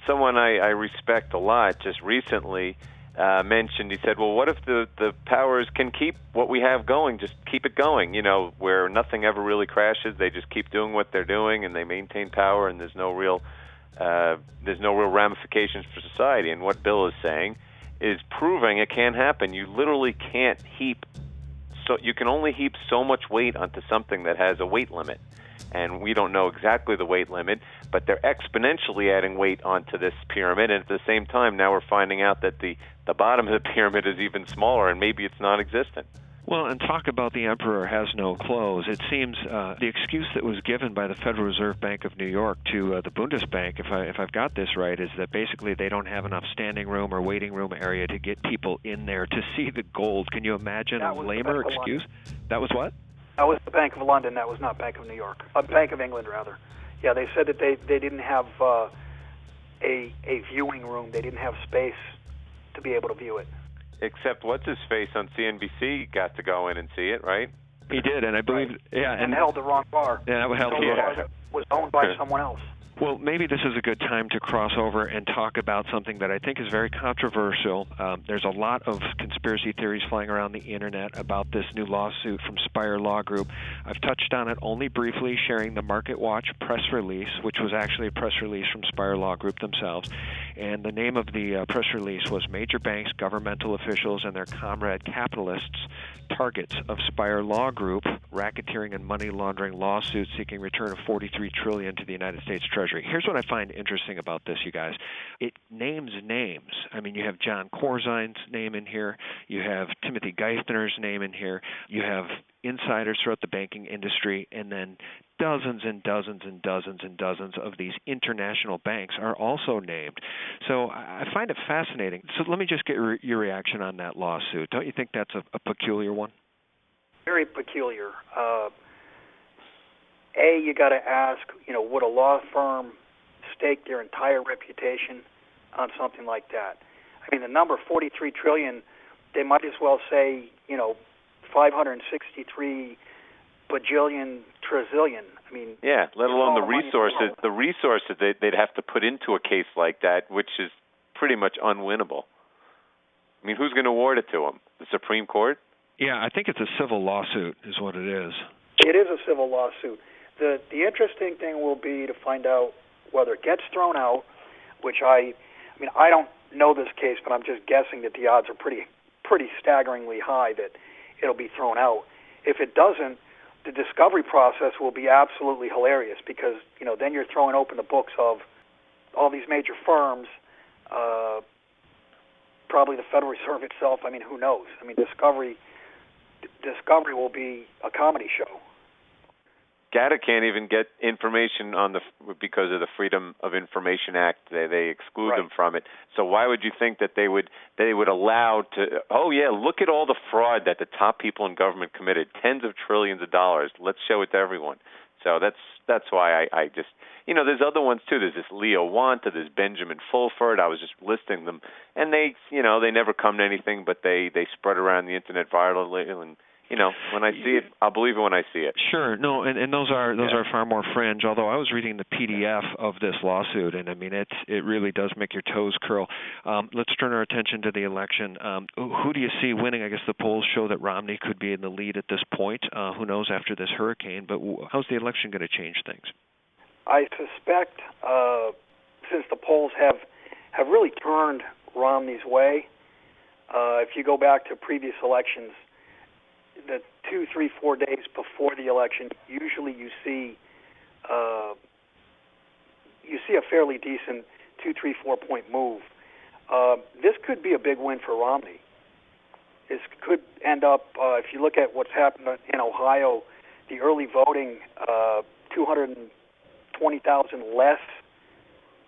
someone I respect a lot just recently mentioned, he said, well, what if the powers can keep what we have going, just keep it going, where nothing ever really crashes, they just keep doing what they're doing and they maintain power and there's no real ramifications for society. And what Bill is saying is proving it can't happen. You literally can't you can only heap so much weight onto something that has a weight limit. And we don't know exactly the weight limit, but they're exponentially adding weight onto this pyramid. And at the same time, now we're finding out that the bottom of the pyramid is even smaller, and maybe it's non-existent. Well, and talk about the emperor has no clothes. It seems the excuse that was given by the Federal Reserve Bank of New York to the Bundesbank, if I've got this right, is that basically they don't have enough standing room or waiting room area to get people in there to see the gold. Can you imagine a lamer excuse? That was what? That was the Bank of London. That was not Bank of New York. Bank of England, rather. Yeah, they said that they didn't have a viewing room. They didn't have space to be able to view it. Except what's-his-face on CNBC got to go in and see it, right? He did, and I believe... Right. Yeah, and held the wrong bar. Yeah, that held the wrong bar. That was owned by someone else. Well, maybe this is a good time to cross over and talk about something that I think is very controversial. There's a lot of conspiracy theories flying around the Internet about this new lawsuit from Spire Law Group. I've touched on it only briefly, sharing the Market Watch press release, which was actually a press release from Spire Law Group themselves. And the name of the press release was Major Banks, Governmental Officials, and Their Comrade Capitalists, Targets of Spire Law Group, Racketeering and Money Laundering Lawsuits Seeking Return of $43 Trillion to the United States Treasury. Here's what I find interesting about this, you guys. It names names. I mean, you have John Corzine's name in here. You have Timothy Geithner's name in here. You have insiders throughout the banking industry, and then dozens and dozens and dozens and dozens of these international banks are also named. So I find it fascinating. So let me just get your reaction on that lawsuit. Don't you think that's a peculiar one? Very peculiar. You got to ask, would a law firm stake their entire reputation on something like that? I mean, the number 43 trillion, they might as well say, 563 bajillion trillion. I mean, yeah, let alone the resources they'd have to put into a case like that, which is pretty much unwinnable. I mean, who's going to award it to them? The Supreme Court? Yeah, I think it's a civil lawsuit is what it is. It is a civil lawsuit. The interesting thing will be to find out whether it gets thrown out, which I don't know this case, but I'm just guessing that the odds are pretty staggeringly high that it'll be thrown out. If it doesn't, the discovery process will be absolutely hilarious because, then you're throwing open the books of all these major firms, probably the Federal Reserve itself. I mean, who knows? I mean, discovery will be a comedy show. GATA can't even get information because of the Freedom of Information Act. They exclude them from it. So why would you think that they would allow to? Oh yeah, look at all the fraud that the top people in government committed, tens of trillions of dollars. Let's show it to everyone. So that's why I just there's other ones too. There's this Leo Wanta, there's Benjamin Fulford. I was just listing them, and they never come to anything, but they spread around the internet virally and. When I see it, I'll believe it when I see it. Sure. No, and those are far more fringe, although I was reading the PDF of this lawsuit, and I mean, it really does make your toes curl. Let's turn our attention to the election. Who do you see winning? I guess the polls show that Romney could be in the lead at this point. Who knows after this hurricane, but how's the election going to change things? I suspect, since the polls have really turned Romney's way, if you go back to previous elections, the 2, 3, 4 days before the election, usually you see a fairly decent 2, 3, 4 point move. This could be a big win for Romney. This could end up, if you look at what's happened in Ohio, the early voting, 220,000 less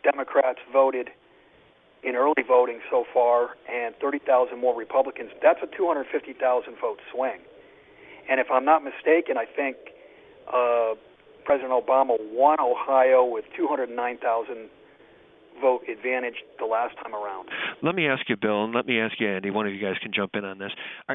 Democrats voted in early voting so far, and 30,000 more Republicans. That's a 250,000 vote swing. And if I'm not mistaken, I think President Obama won Ohio with 209,000 vote advantaged the last time around. Let me ask you, Bill, and let me ask you, Andy. One of you guys can jump in on this.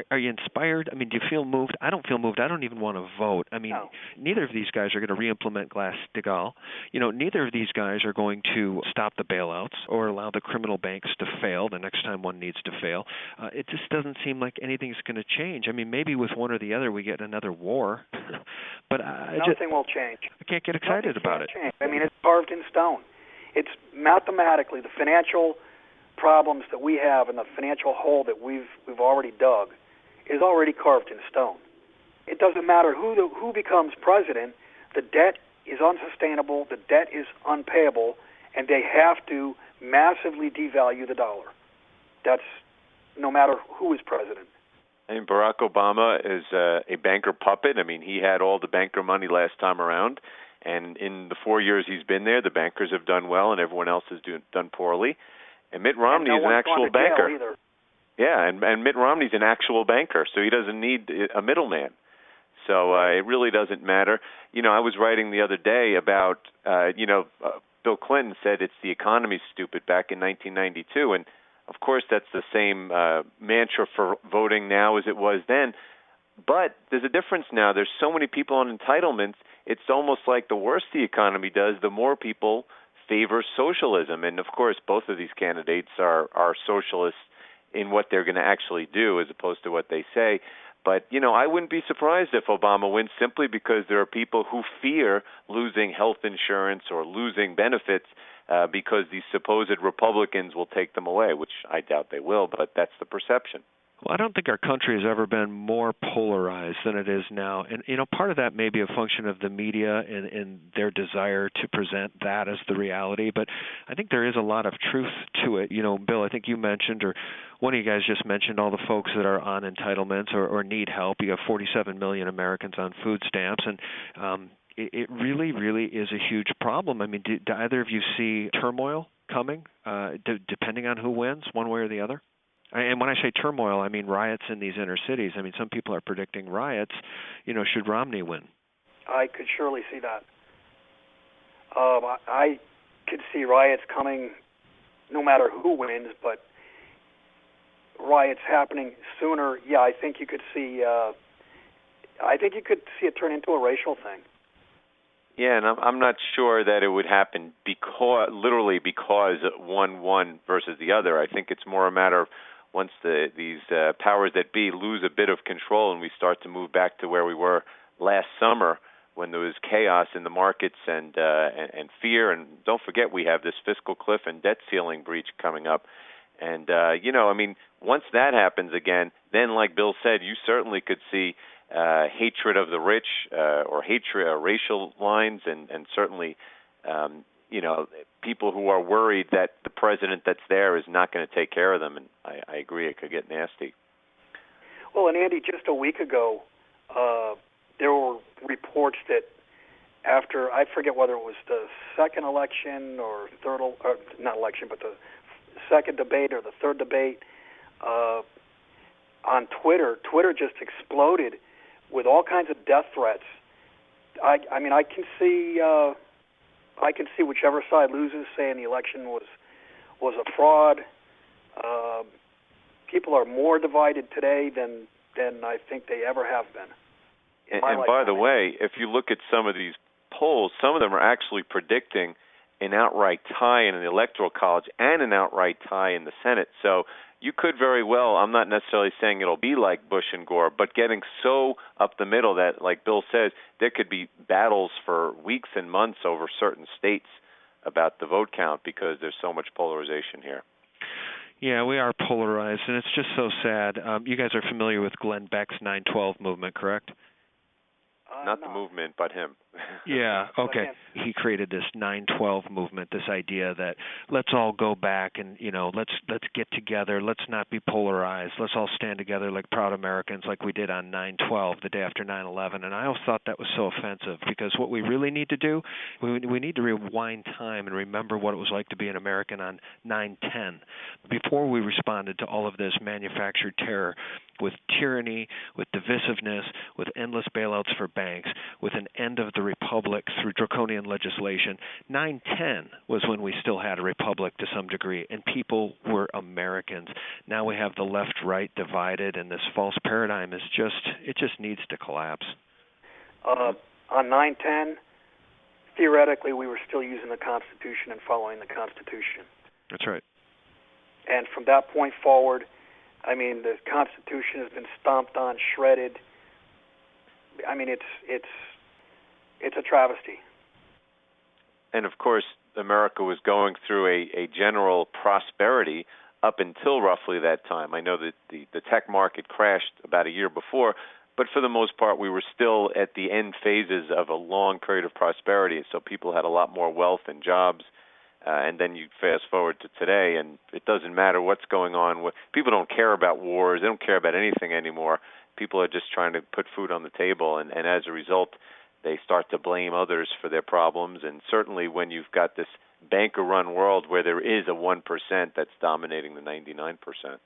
Are you inspired? I mean, do you feel moved? I don't feel moved. I don't even want to vote. I mean, No. Neither of these guys are going to re-implement Glass-Steagall. Neither of these guys are going to stop the bailouts or allow the criminal banks to fail the next time one needs to fail. It just doesn't seem like anything's going to change. I mean, maybe with one or the other we get another war, but nothing will change. I can't get excited about it. Change. I mean, it's carved in stone. It's mathematically the financial problems that we have and the financial hole that we've already dug is already carved in stone. It doesn't matter who becomes president. The debt is unsustainable. The debt is unpayable, and they have to massively devalue the dollar. That's no matter who is president. I mean, Barack Obama is a banker puppet. I mean, he had all the banker money last time around, and in the 4 years he's been there, the bankers have done well, and everyone else has done poorly. And Mitt Romney is an actual banker. Yeah, and Mitt Romney's an actual banker, so he doesn't need a middleman. So it really doesn't matter. I was writing the other day about, Bill Clinton said it's the economy's stupid back in 1992, and of course that's the same mantra for voting now as it was then. But there's a difference now. There's so many people on entitlements, it's almost like the worse the economy does, the more people favor socialism. And, of course, both of these candidates are socialists in what they're going to actually do as opposed to what they say. But, I wouldn't be surprised if Obama wins simply because there are people who fear losing health insurance or losing benefits because these supposed Republicans will take them away, which I doubt they will, but that's the perception. Well, I don't think our country has ever been more polarized than it is now. And, part of that may be a function of the media and their desire to present that as the reality. But I think there is a lot of truth to it. Bill, I think you mentioned, or one of you guys just mentioned, all the folks that are on entitlements or need help. You have 47 million Americans on food stamps. And it really, really is a huge problem. I mean, do either of you see turmoil coming, depending on who wins, one way or the other? And when I say turmoil, I mean riots in these inner cities. I mean, some people are predicting riots, should Romney win. I could surely see that. I could see riots coming no matter who wins, but riots happening sooner. Yeah, I think you could see it turn into a racial thing. Yeah, and I'm not sure that it would happen because one won versus the other. I think it's more a matter of once these powers that be lose a bit of control and we start to move back to where we were last summer when there was chaos in the markets and fear. And don't forget, we have this fiscal cliff and debt ceiling breach coming up. And, once that happens again, then like Bill said, you certainly could see hatred of the rich or hatred racial lines and certainly people who are worried that the president that's there is not going to take care of them, and I agree it could get nasty. Well, and Andy, just a week ago, there were reports that after, I forget whether it was the second election or not election, but the second debate or the third debate, on Twitter just exploded with all kinds of death threats. I can see whichever side loses saying the election was a fraud. People are more divided today than I think they ever have been. And by the way, if you look at some of these polls, some of them are actually predicting an outright tie in the Electoral College and an outright tie in the Senate. So you could very well, I'm not necessarily saying it'll be like Bush and Gore, but getting so up the middle that, like Bill says, there could be battles for weeks and months over certain states about the vote count because there's so much polarization here. Yeah, we are polarized, and it's just so sad. You guys are familiar with Glenn Beck's 9/12 movement, correct? Not the movement, but him. Yeah, okay. He created this 9/12 movement, this idea that let's all go back and, let's get together. Let's not be polarized. Let's all stand together like proud Americans like we did on 9/12, the day after 9/11. And I always thought that was so offensive because what we really need to do, we need to rewind time and remember what it was like to be an American on 9/10 before we responded to all of this manufactured terror with tyranny, with divisiveness, with endless bailouts for banks, with an end of the republic through draconian legislation. 9/10 was when we still had a republic to some degree, and people were Americans. Now we have the left-right divided, and this false paradigm just needs to collapse. On 9/10, theoretically, we were still using the Constitution and following the Constitution. That's right. And from that point forward, I mean, the Constitution has been stomped on, shredded. I mean, it's a travesty. And of course, America was going through a general prosperity up until roughly that time. I know that the tech market crashed about a year before, but for the most part, we were still at the end phases of a long period of prosperity. So people had a lot more wealth and jobs. And then you fast forward to today, and it doesn't matter what's going on. People don't care about wars. They don't care about anything anymore. People are just trying to put food on the table, and as a result, they start to blame others for their problems. And certainly when you've got this banker-run world where there is a 1% that's dominating the 99%.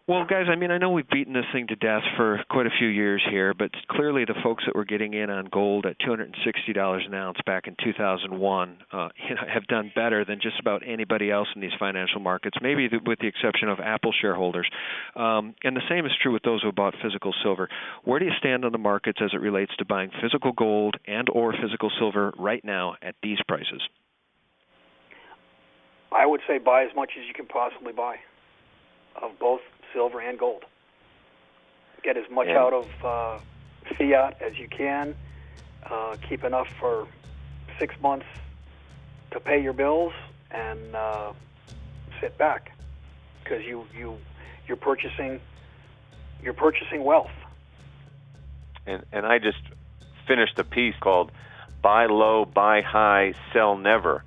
Well, guys, I mean, I know we've beaten this thing to death for quite a few years here, but clearly the folks that were getting in on gold at $260 an ounce back in 2001 have done better than just about anybody else in these financial markets, maybe with the exception of Apple shareholders. And the same is true with those who bought physical silver. Where do you stand on the markets as it relates to buying physical gold and or physical silver right now at these prices? I would say buy as much as you can possibly buy of both silver and gold. Get as much out of fiat as you can. Keep enough for 6 months to pay your bills, and sit back, because you're purchasing wealth. And I just finished a piece called "Buy Low, Buy High, Sell Never,"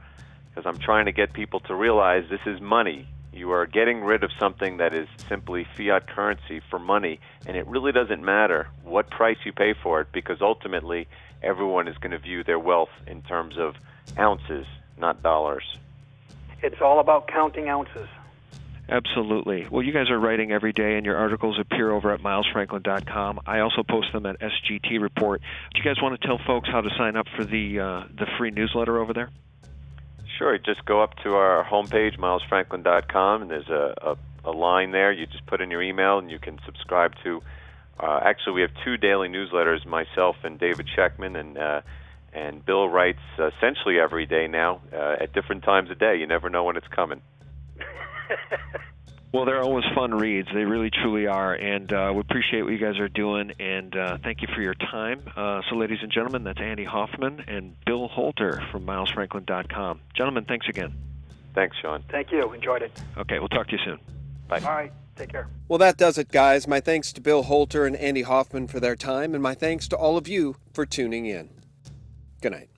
because I'm trying to get people to realize this is money. You are getting rid of something that is simply fiat currency for money, and it really doesn't matter what price you pay for it, because ultimately everyone is going to view their wealth in terms of ounces, not dollars. It's all about counting ounces. Absolutely. Well, you guys are writing every day, and your articles appear over at milesfranklin.com. I also post them at SGT Report. Do you guys want to tell folks how to sign up for the free newsletter over there? Sure. Just go up to our homepage, milesfranklin.com, and there's a line there. You just put in your email, and you can subscribe to. Actually, we have 2 daily newsletters, myself and David Scheckman, and Bill writes essentially every day now at different times of day. You never know when it's coming. Well, they're always fun reads. They really, truly are, and we appreciate what you guys are doing, and thank you for your time. So, ladies and gentlemen, that's Andy Hoffman and Bill Holter from milesfranklin.com. Gentlemen, thanks again. Thanks, Sean. Thank you. Enjoyed it. Okay, we'll talk to you soon. Bye. All right. Take care. Well, that does it, guys. My thanks to Bill Holter and Andy Hoffman for their time, and my thanks to all of you for tuning in. Good night.